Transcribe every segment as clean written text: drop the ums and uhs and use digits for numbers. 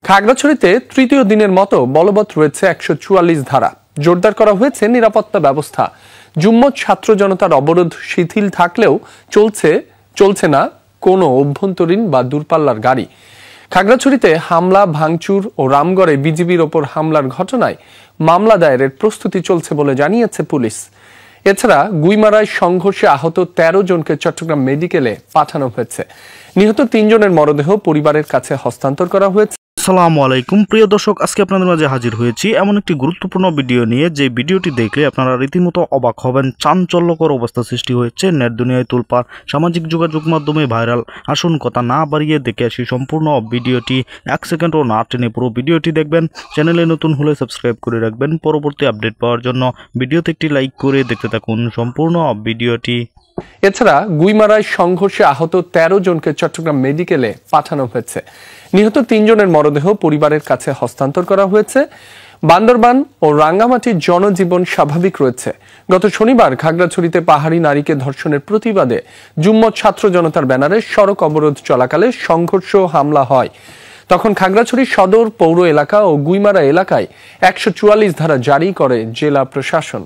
খাগড়াছড়িতে তৃতীয় দিনের মতো বলবৎ রয়েছে ১৪৪ ধারা। জোরদার করা হয়েছে নিরাপত্তা ব্যবস্থা। জুম্মত ছাত্র জনতার অবরোধ শিথিল থাকলেও চলছে না কোনো অভ্যন্তরীণ বা দূরপাল্লার গাড়ি। খাগড়াছড়িতে হামলা, ভাঙচুর ও রামগড়ে বিজিবির ওপর হামলার ঘটনায় মামলা দায়েরের প্রস্তুতি চলছে বলে জানিয়েছে পুলিশ। এছাড়া গুইমারায় সংঘর্ষে আহত ১৩ জনকে চট্টগ্রাম মেডিকেলে পাঠানো হয়েছে। নিহত ৩ জনের মরদেহ পরিবারের কাছে হস্তান্তর করা হয়েছে। আসসালামু আলাইকুম প্রিয় দর্শক, আজকে আপনাদের মাঝে হাজির হয়েছি এমন একটি গুরুত্বপূর্ণ ভিডিও নিয়ে, যে ভিডিওটি দেখলে আপনারা রীতিমতো অবাক হবেন। চাঞ্চল্যকর অবস্থা সৃষ্টি হয়েছে, নেট দুনিয়ায় তোলপাড়, সামাজিক যোগাযোগ মাধ্যমে ভাইরাল। আসুন কথা না বাড়িয়ে দেখে আসি সম্পূর্ণ ভিডিওটি। 1 সেকেন্ডও না টেনে পুরো ভিডিওটি দেখবেন। চ্যানেলে নতুন হলে সাবস্ক্রাইব করে রাখবেন পরবর্তী আপডেট পাওয়ার জন্য। ভিডিওতে একটি লাইক করে দেখতে থাকুন সম্পূর্ণ ভিডিওটি। এছাড়া গুইমারায় সংঘর্ষে আহত ১৩ জনকে চট্টগ্রাম মেডিকেলে পাঠানো হয়েছে। নিহত ৩ জনের মরদেহ পরিবারের কাছে হস্তান্তর করা হয়েছে। বান্দরবান ও রাঙ্গামাটির জনজীবন স্বাভাবিক রয়েছে। গত শনিবার খাগড়াছড়িতে পাহাড়ি নারীকে ধর্ষণের প্রতিবাদে জুম্মত ছাত্র জনতার ব্যানারে সড়ক অবরোধ চলাকালে সংঘর্ষ হামলা হয়। তখন খাগড়াছড়ি সদর পৌর এলাকা ও গুইমারা এলাকায় ১৪৪ ধারা জারি করে জেলা প্রশাসন।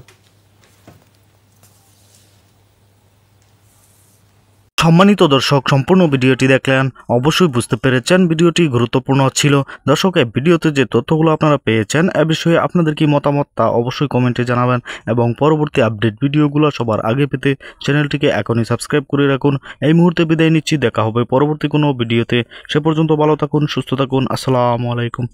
সম্মানিত দর্শক, সম্পূর্ণ ভিডিওটি দেখলেন, অবশ্যই বুঝতে পেরেছেন ভিডিওটি গুরুত্বপূর্ণ ছিল। দর্শক, এই ভিডিওতে যে তথ্যগুলো আপনারা পেয়েছেন এ বিষয়ে আপনাদের কি মতামত তা অবশ্যই কমেন্টে জানাবেন, এবং পরবর্তী আপডেট ভিডিওগুলো সবার আগে পেতে চ্যানেলটিকে এখনই সাবস্ক্রাইব করে রাখুন। এই মুহূর্তে বিদায় নিচ্ছি, দেখা হবে পরবর্তী কোনো ভিডিওতে। সে পর্যন্ত ভালো থাকুন, সুস্থ থাকুন। আসসালামু আলাইকুম।